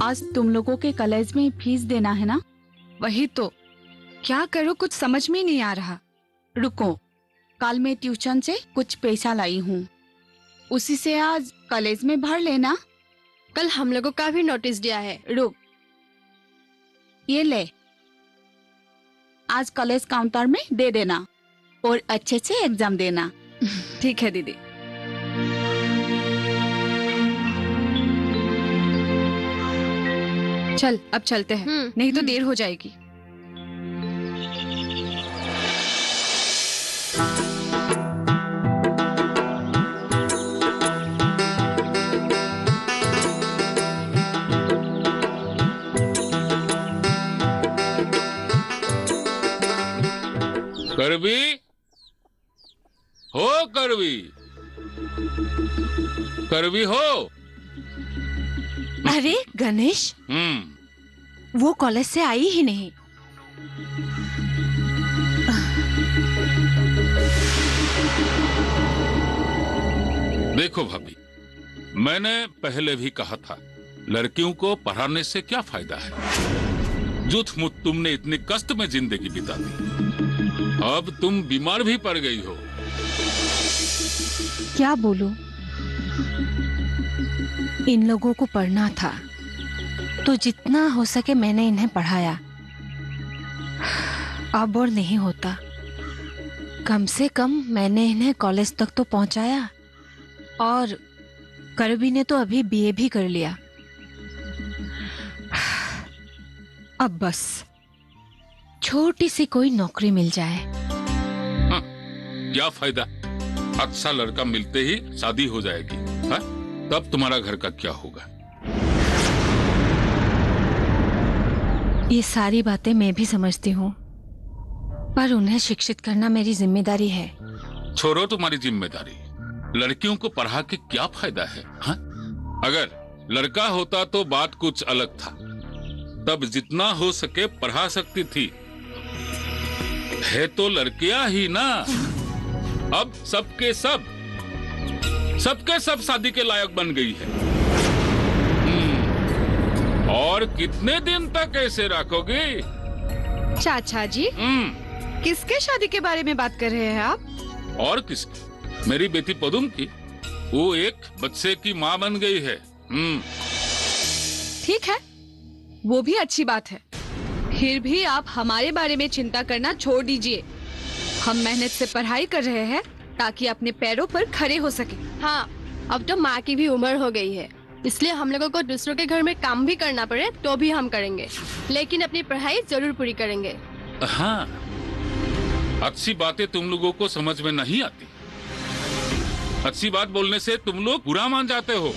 आज तुम लोगों के कॉलेज में फीस देना है ना? वही तो, क्या करूं कुछ समझ में नहीं आ रहा। रुको, कल मैं ट्यूशन से कुछ पैसा लाई हूँ, उसी से आज कॉलेज में भर लेना। कल हम लोगों का भी नोटिस दिया है। रुक, ये ले, आज कॉलेज काउंटर में दे देना और अच्छे से एग्जाम देना। ठीक है दीदी। चल अब चलते हैं, नहीं तो देर हो जाएगी। करवी हो, करवी, करवी हो। अरे गणेश, वो कॉलेज से आई ही नहीं। देखो भाभी, मैंने पहले भी कहा था, लड़कियों को पढ़ाने से क्या फायदा है। जुथ मुठ तुमने इतने कष्ट में जिंदगी बिता दी, अब तुम बीमार भी पड़ गई हो। क्या बोलूं? इन लोगों को पढ़ना था तो जितना हो सके मैंने इन्हें पढ़ाया। अब और नहीं होता, कम से कम मैंने इन्हें कॉलेज तक तो पहुंचाया। और करबी ने तो अभी बीए भी कर लिया। अब बस छोटी सी कोई नौकरी मिल जाए। हाँ, क्या फायदा, अच्छा लड़का मिलते ही शादी हो जाएगी। हाँ? तब तुम्हारा घर का क्या होगा? ये सारी बातें मैं भी समझती हूँ, पर उन्हें शिक्षित करना मेरी जिम्मेदारी है। छोड़ो तुम्हारी जिम्मेदारी, लड़कियों को पढ़ा के क्या फायदा है? हाँ? अगर लड़का होता तो बात कुछ अलग था, तब जितना हो सके पढ़ा सकती थी। है तो लड़कियां ही ना। अब सबके सब शादी के लायक बन गई है। और कितने दिन तक ऐसे रखोगे? चाचा जी, किसके शादी के बारे में बात कर रहे हैं आप? और किसकी? मेरी बेटी पदुम की। वो एक बच्चे की माँ बन गई है। ठीक है, वो भी अच्छी बात है। फिर भी आप हमारे बारे में चिंता करना छोड़ दीजिए। हम मेहनत से पढ़ाई कर रहे हैं ताकि अपने पैरों पर खड़े हो सके। हाँ, अब तो माँ की भी उम्र हो गई है, इसलिए हम लोगों को दूसरों के घर में काम भी करना पड़े तो भी हम करेंगे, लेकिन अपनी पढ़ाई जरूर पूरी करेंगे। हाँ, अच्छी बातें तुम लोगों को समझ में नहीं आती। अच्छी बात बोलने से तुम लोग बुरा मान जाते हो।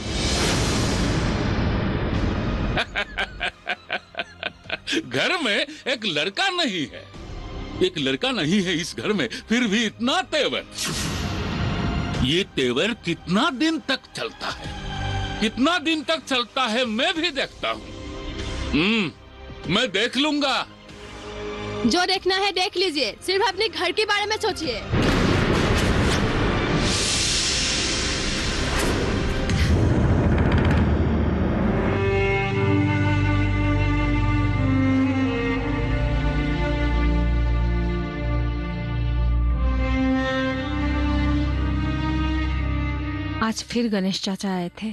घर में एक लड़का नहीं है, एक लड़का नहीं है इस घर में, फिर भी इतना तेवर। ये तेवर कितना दिन तक चलता है, कितना दिन तक चलता है मैं भी देखता हूँ। मैं देख लूंगा। जो देखना है देख लीजिए, सिर्फ अपने घर के बारे में सोचिए। आज फिर गणेश चाचा आए थे,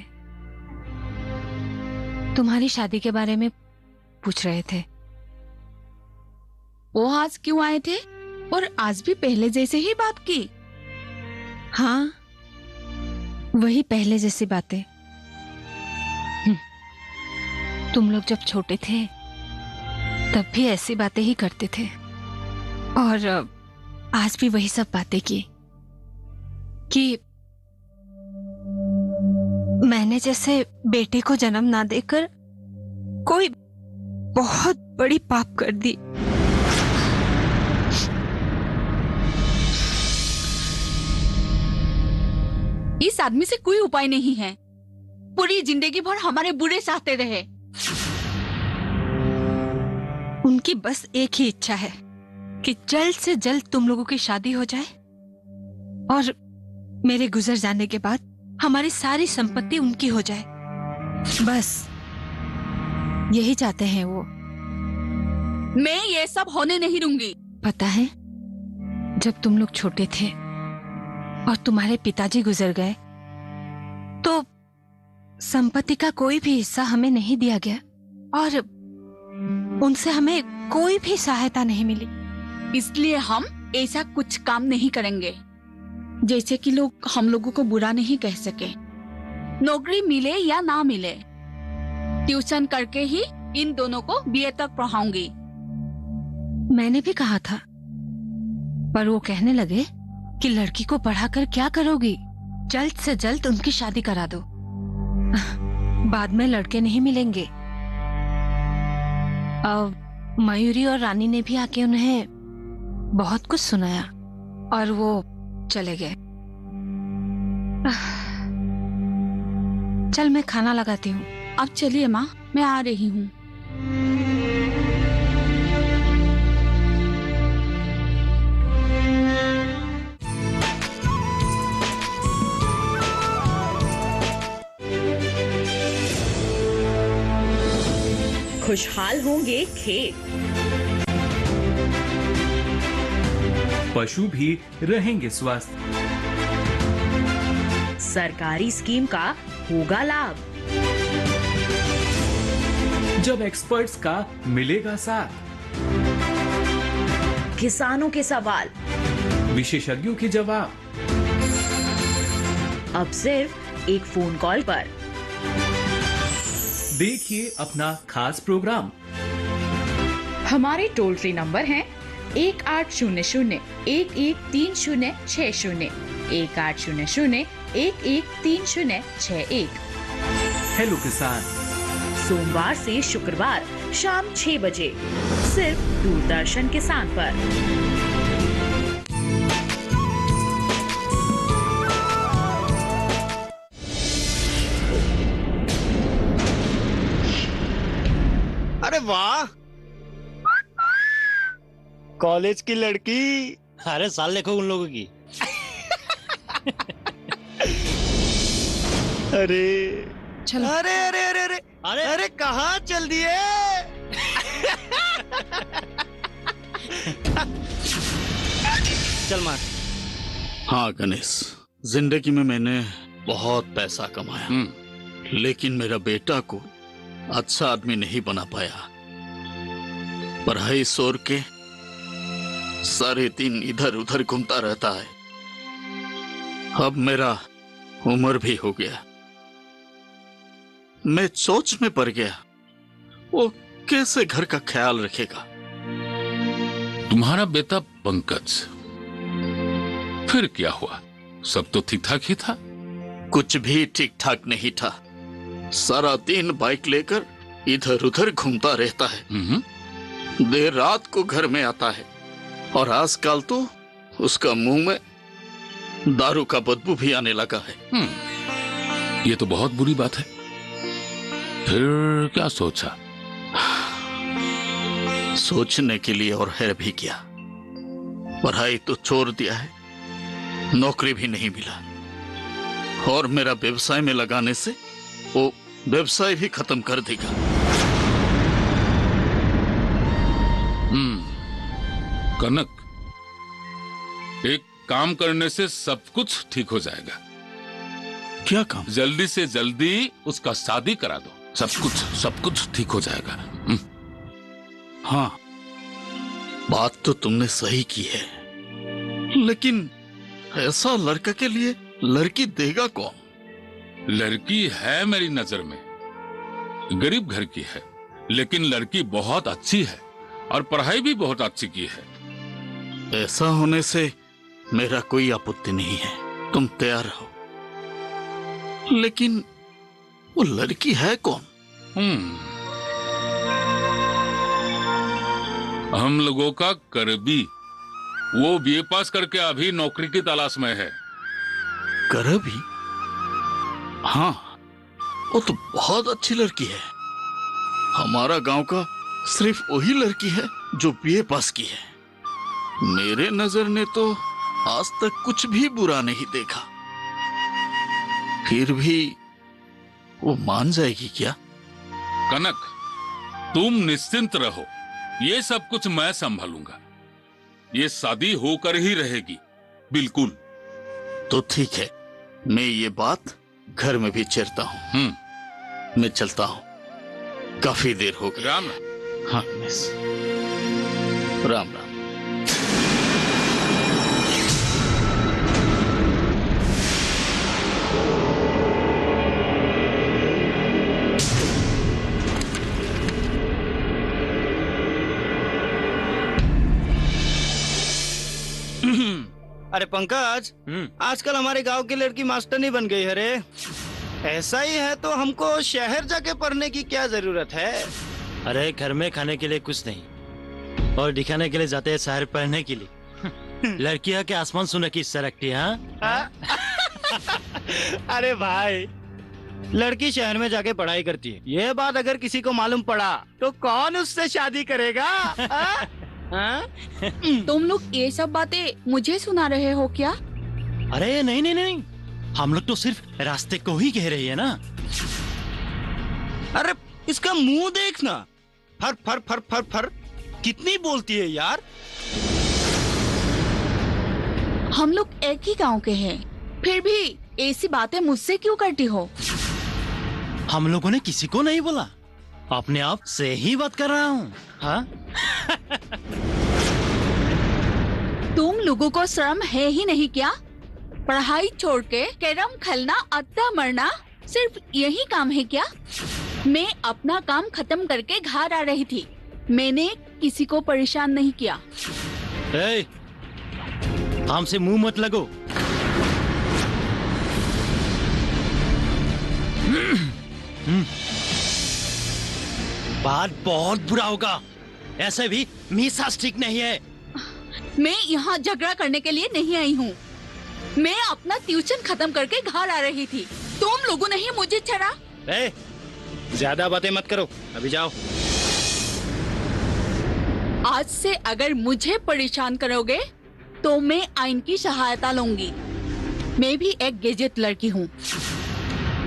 तुम्हारी शादी के बारे में पूछ रहे थे। वो आज क्यों आए थे? और आज भी पहले जैसे ही बात की? हाँ, वही पहले जैसी बातें। तुम लोग जब छोटे थे तब भी ऐसी बातें ही करते थे, और आज भी वही सब बातें की कि मैंने जैसे बेटे को जन्म ना देकर कोई बहुत बड़ी पाप कर दी। इस आदमी से कोई उपाय नहीं है, पूरी जिंदगी भर हमारे बुरे चाहते रहे। उनकी बस एक ही इच्छा है कि जल्द से जल्द तुम लोगों की शादी हो जाए और मेरे गुजर जाने के बाद हमारी सारी संपत्ति उनकी हो जाए। बस यही चाहते हैं वो। मैं ये सब होने नहीं दूंगी। पता है, जब तुम लोग छोटे थे और तुम्हारे पिताजी गुजर गए तो संपत्ति का कोई भी हिस्सा हमें नहीं दिया गया और उनसे हमें कोई भी सहायता नहीं मिली। इसलिए हम ऐसा कुछ काम नहीं करेंगे जैसे कि लोग हम लोगों को बुरा नहीं कह सके। नौकरी मिले या ना मिले, ट्यूशन करके ही इन दोनों को बीए तक पढ़ाऊंगी। मैंने भी कहा था, पर वो कहने लगे कि लड़की को पढ़ाकर क्या करोगी, जल्द से जल्द उनकी शादी करा दो, बाद में लड़के नहीं मिलेंगे। अब मयूरी और रानी ने भी आके उन्हें बहुत कुछ सुनाया और वो चले गए। चल मैं खाना लगाती हूँ। अब चलिए माँ, मैं आ रही हूँ। खुशहाल होंगे खेत, पशु भी रहेंगे स्वस्थ, सरकारी स्कीम का होगा लाभ, जब एक्सपर्ट्स का मिलेगा साथ, किसानों के सवाल विशेषज्ञों के जवाब, अब सिर्फ एक फोन कॉल पर। देखिए अपना खास प्रोग्राम। हमारे टोल फ्री नंबर हैं 1800-113060, 1800-113061। हेलो किसान, सोमवार से शुक्रवार शाम 6 बजे सिर्फ दूरदर्शन किसान पर। अरे वाह, कॉलेज की लड़की। अरे साल देखो उन लोगों की। अरे चलो। अरे अरे अरे अरे अरे अरे कहाँ चल दिए? चल मार। हाँ गणेश, जिंदगी में मैंने बहुत पैसा कमाया, लेकिन मेरा बेटा को अच्छा आदमी नहीं बना पाया। पढ़ाई छोड़ के सारे दिन इधर उधर घूमता रहता है। अब मेरा उम्र भी हो गया, मैं सोच में पड़ गया, वो कैसे घर का ख्याल रखेगा। तुम्हारा बेटा पंकज, फिर क्या हुआ? सब तो ठीक ठाक ही था। कुछ भी ठीक ठाक नहीं था। सारा दिन बाइक लेकर इधर उधर घूमता रहता है, देर रात को घर में आता है, और आजकल तो उसका मुंह में दारू का बदबू भी आने लगा है। ये तो बहुत बुरी बात है। फिर क्या सोचा? सोचने के लिए और है भी क्या, पढ़ाई तो छोड़ दिया है, नौकरी भी नहीं मिला, और मेरा व्यवसाय में लगाने से वो व्यवसाय भी खत्म कर देगा। कनक, एक काम करने से सब कुछ ठीक हो जाएगा। क्या काम? जल्दी से जल्दी उसका शादी करा दो, सब कुछ ठीक हो जाएगा। हाँ, बात तो तुमने सही की है, लेकिन ऐसा लड़का के लिए लड़की देगा कौन? लड़की है मेरी नजर में, गरीब घर की है, लेकिन लड़की बहुत अच्छी है और पढ़ाई भी बहुत अच्छी की है। ऐसा होने से मेरा कोई आपत्ति नहीं है, तुम तैयार रहो। लेकिन वो लड़की है कौन? हम लोगों का करबी, वो बीए पास करके अभी नौकरी की तलाश में है। करबी? हाँ, वो तो बहुत अच्छी लड़की है। हमारा गांव का सिर्फ वही लड़की है जो बीए पास की है। मेरे नजर ने तो आज तक कुछ भी बुरा नहीं देखा। फिर भी वो मान जाएगी क्या? कनक, तुम निश्चिंत रहो, ये सब कुछ मैं संभालूंगा। ये शादी होकर ही रहेगी, बिल्कुल। तो ठीक है, मैं ये बात घर में भी चेरता हूँ। मैं चलता हूँ, काफी देर हो गई। राम। हाँ मिस, राम राम। अरे पंकज, आजकल हमारे गांव की लड़की मास्टर नहीं बन गई है रे। ऐसा ही है तो हमको शहर जाके पढ़ने की क्या जरूरत है? अरे घर में खाने के लिए कुछ नहीं और दिखाने के लिए जाते हैं शहर पढ़ने के लिए। लड़कियां के आसमान सुने की सरकती है। अरे भाई, लड़की शहर में जाके पढ़ाई करती है, ये बात अगर किसी को मालूम पड़ा तो कौन उससे शादी करेगा? तुम लोग ये सब बातें मुझे सुना रहे हो क्या? अरे नहीं नहीं नहीं, हम लोग तो सिर्फ रास्ते को ही कह रही है ना। अरे इसका मुंह देखना, फर फर फर फर फर कितनी बोलती है यार। हम लोग एक ही गांव के हैं, फिर भी ऐसी बातें मुझसे क्यों करती हो? हम लोगों ने किसी को नहीं बोला, अपने आप से ही बात कर रहा हूँ। हाँ? तुम लोगों को शर्म है ही नहीं क्या? पढ़ाई छोड़ के कैरम खेलना, अड्डा मरना, सिर्फ यही काम है क्या? मैं अपना काम खत्म करके घर आ रही थी, मैंने किसी को परेशान नहीं किया। हमसे मुंह मत लगो। बात बहुत बुरा होगा, ऐसे भी मीसा ठीक नहीं है। मैं यहाँ झगड़ा करने के लिए नहीं आई हूँ, मैं अपना ट्यूशन खत्म करके घर आ रही थी, तुम लोगों ने ही मुझे छेड़ा। ज्यादा बातें मत करो, अभी जाओ। आज से अगर मुझे परेशान करोगे तो मैं आइन की सहायता लूंगी। मैं भी एक गेजेट लड़की हूँ।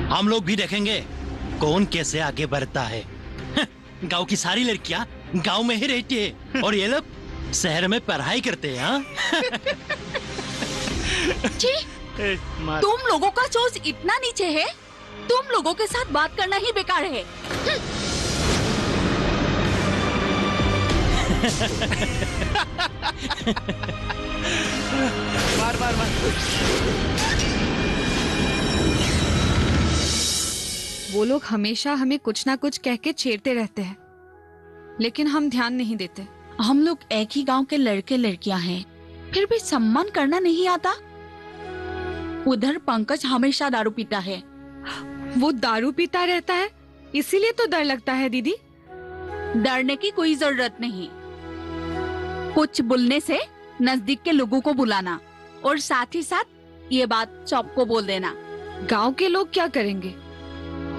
हम लोग भी देखेंगे कौन कैसे आगे बढ़ता है। गांव की सारी लड़कियां गांव में ही रहती है और ये लोग शहर में पढ़ाई करते हैं। हाँ? तुम लोगों का सोच इतना नीचे है, तुम लोगों के साथ बात करना ही बेकार है। मार मार मार। वो लोग हमेशा हमें कुछ ना कुछ कह के छेड़ते रहते हैं, लेकिन हम ध्यान नहीं देते। हम लोग एक ही गांव के लड़के लड़कियां हैं, फिर भी सम्मान करना नहीं आता। उधर पंकज हमेशा दारू पीता है। वो दारू पीता रहता है, इसीलिए तो डर लगता है दीदी। डरने की कोई जरूरत नहीं, कुछ बोलने से नजदीक के लोगों को बुलाना और साथ ही साथ ये बात सबको बोल देना। गांव के लोग क्या करेंगे?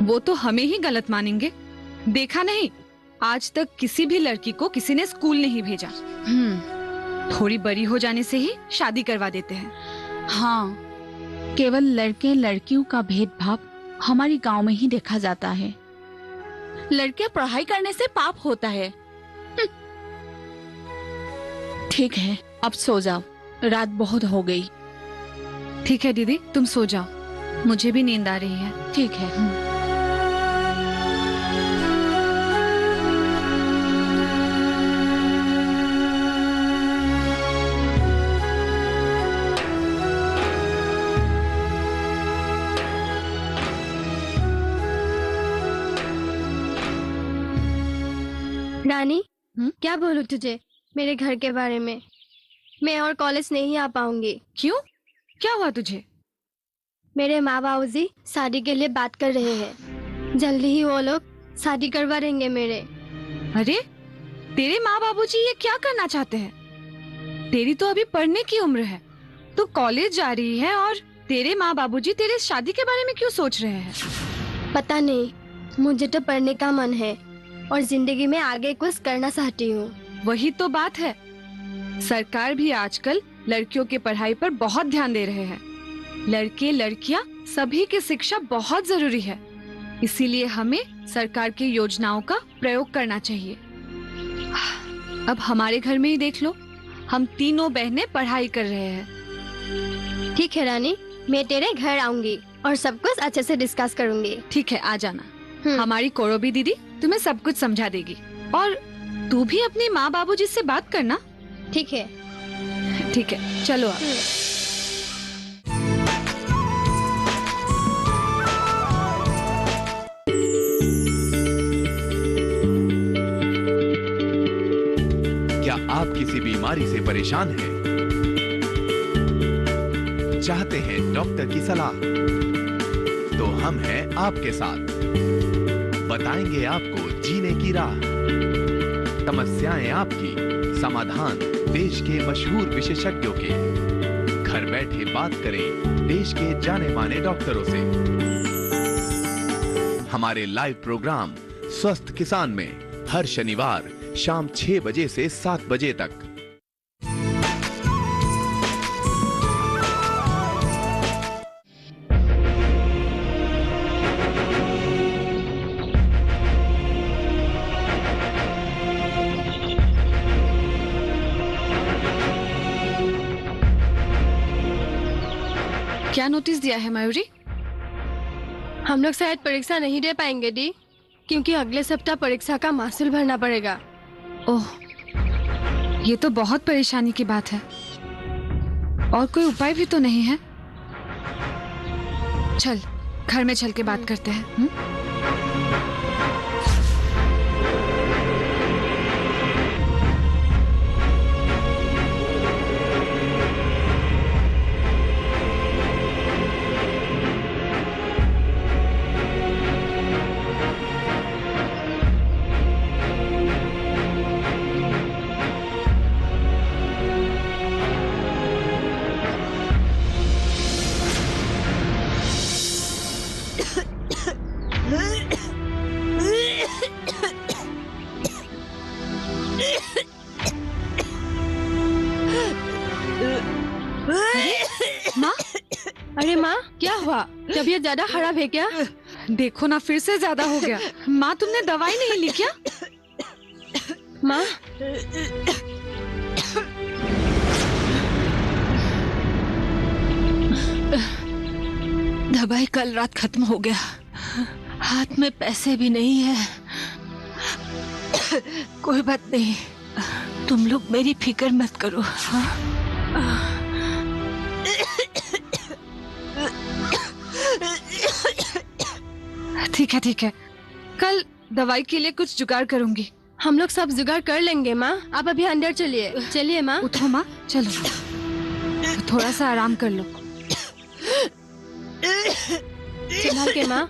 वो तो हमें ही गलत मानेंगे। देखा नहीं, आज तक किसी भी लड़की को किसी ने स्कूल नहीं भेजा। थोड़ी बड़ी हो जाने से ही शादी करवा देते हैं। हाँ, केवल लड़के लड़कियों का भेदभाव हमारी गांव में ही देखा जाता है। लड़के पढ़ाई करने से पाप होता है। ठीक है, अब सो जाओ, रात बहुत हो गई। ठीक है दीदी, तुम सो जाओ, मुझे भी नींद आ रही है। ठीक है। रानी, क्या बोलूं तुझे मेरे घर के बारे में? मैं और कॉलेज नहीं आ पाऊंगी। क्यों? क्या हुआ तुझे? मेरे माँ बाबूजी शादी के लिए बात कर रहे हैं, जल्दी ही वो लोग शादी करवा देंगे मेरे। अरे, तेरे माँ बाबूजी ये क्या करना चाहते हैं? तेरी तो अभी पढ़ने की उम्र है, तू कॉलेज जा रही है और तेरे माँ बाबूजी तेरे शादी के बारे में क्यों सोच रहे हैं? पता नहीं, मुझे तो पढ़ने का मन है और जिंदगी में आगे कुछ करना चाहती हूँ। वही तो बात है, सरकार भी आजकल लड़कियों की पढ़ाई पर बहुत ध्यान दे रहे हैं। लड़के लड़कियाँ सभी की शिक्षा बहुत जरूरी है, इसीलिए हमें सरकार की योजनाओं का प्रयोग करना चाहिए। अब हमारे घर में ही देख लो, हम तीनों बहनें पढ़ाई कर रहे हैं। ठीक है रानी, मैं तेरे घर आऊंगी और सब कुछ अच्छे से डिस्कस करूंगी। ठीक है, आ जाना। हमारी कोरोबी दीदी तुम्हें सब कुछ समझा देगी। और तू भी अपने माँ बाबूजी से बात करना। ठीक है। ठीक है, चलो आप। क्या आप किसी बीमारी से परेशान हैं? चाहते हैं डॉक्टर की सलाह? तो हम हैं आपके साथ, बताएंगे आपको जीने की राह। समस्याएं आपकी, समाधान देश के मशहूर विशेषज्ञों के। घर बैठे बात करें देश के जाने माने डॉक्टरों से। हमारे लाइव प्रोग्राम स्वस्थ किसान में हर शनिवार शाम 6 बजे से 7 बजे तक। क्या नोटिस दिया है मयूरी? हम लोग शायद परीक्षा नहीं दे पाएंगे दी, क्योंकि अगले सप्ताह परीक्षा का मासूल भरना पड़ेगा। ओह, ये तो बहुत परेशानी की बात है। और कोई उपाय भी तो नहीं है। चल, घर में चल के बात करते हैं। माँ, अरे माँ, क्या हुआ? तबीयत ज्यादा खराब है क्या? देखो ना, फिर से ज्यादा हो गया। माँ, तुमने दवाई नहीं ली क्या? माँ, दवाई कल रात खत्म हो गया। हाथ में पैसे भी नहीं है। कोई बात नहीं, तुम लोग मेरी फिक्र मत करो। ठीक है, ठीक है, कल दवाई के लिए कुछ जुगाड़ करूंगी। हम लोग सब जुगाड़ कर लेंगे माँ। आप अभी अंदर चलिए। चलिए माँ। उठो माँ, चलो। थोड़ा सा आराम कर लो। संभाल के माँ।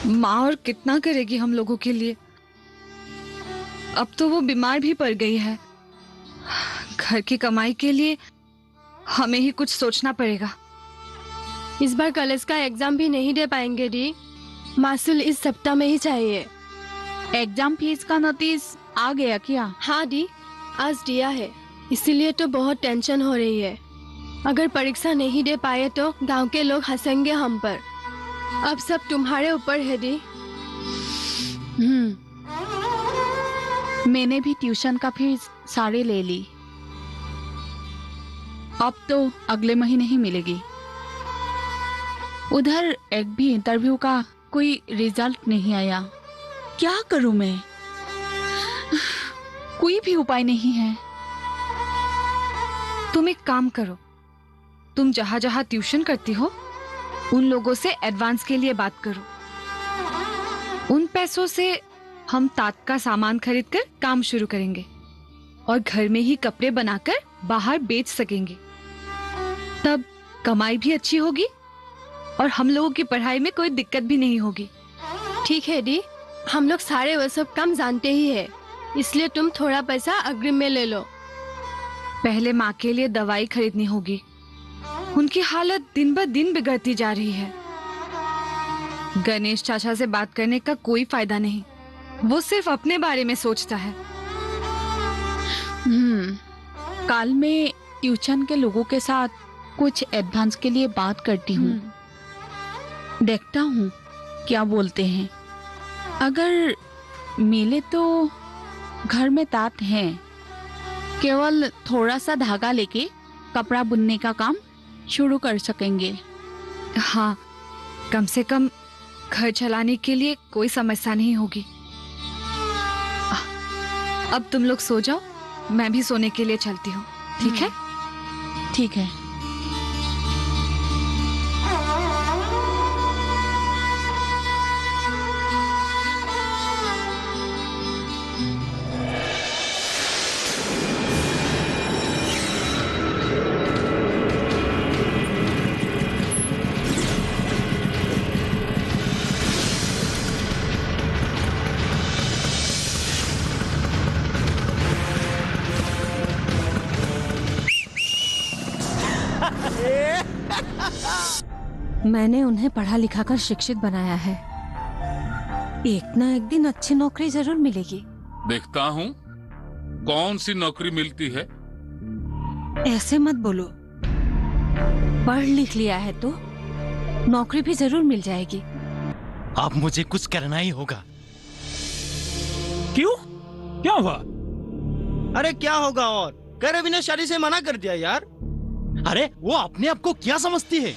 माँ और कितना करेगी हम लोगों के लिए। अब तो वो बीमार भी पड़ गई है। घर की कमाई के लिए हमें ही कुछ सोचना पड़ेगा। इस बार कॉलेज का एग्जाम भी नहीं दे पाएंगे दी। मासूल इस सप्ताह में ही चाहिए। एग्जाम फीस का नोटिस आ गया क्या? हाँ दी, आज दिया है। इसीलिए तो बहुत टेंशन हो रही है। अगर परीक्षा नहीं दे पाए तो गांव के लोग हंसेंगे हम पर। अब सब तुम्हारे ऊपर है दी। मैंने भी ट्यूशन का फीस सारे ले ली। अब तो अगले महीने ही मिलेगी। उधर एक भी इंटरव्यू का कोई रिजल्ट नहीं आया। क्या करूं मैं? कोई भी उपाय नहीं है। तुम एक काम करो, तुम जहां जहां ट्यूशन करती हो उन लोगों से एडवांस के लिए बात करो। उन पैसों से हम तात का सामान खरीदकर काम शुरू करेंगे और घर में ही कपड़े बनाकर बाहर बेच सकेंगे। तब कमाई भी अच्छी होगी और हम लोगों की पढ़ाई में कोई दिक्कत भी नहीं होगी। ठीक है दी, हम लोग सारे वो सब काम जानते ही है, इसलिए तुम थोड़ा पैसा अग्रिम में ले लो। पहले माँ के लिए दवाई खरीदनी होगी। उनकी हालत दिन ब दिन बिगड़ती जा रही है। गणेश चाचा से बात करने का कोई फायदा नहीं, वो सिर्फ अपने बारे में सोचता है। कल मैं ट्यूशन के लोगों के साथ कुछ एडवांस के लिए बात करती हूँ, देखता हूँ क्या बोलते हैं। अगर मिले तो घर में तात है, केवल थोड़ा सा धागा लेके कपड़ा बुनने का काम शुरू कर सकेंगे। हाँ, कम से कम घर चलाने के लिए कोई समस्या नहीं होगी। अब तुम लोग सो जाओ, मैं भी सोने के लिए चलती हूँ। ठीक है? ठीक है। मैंने उन्हें पढ़ा लिखा कर शिक्षित बनाया है। एक ना एक दिन अच्छी नौकरी जरूर मिलेगी। देखता हूँ कौन सी नौकरी मिलती है। ऐसे मत बोलो, पढ़ लिख लिया है तो नौकरी भी जरूर मिल जाएगी। अब मुझे कुछ करना ही होगा। क्यों? क्या हुआ? अरे क्या होगा, और करे बिना शादी से मना कर दिया यार। अरे वो अपने आप को क्या समझती है?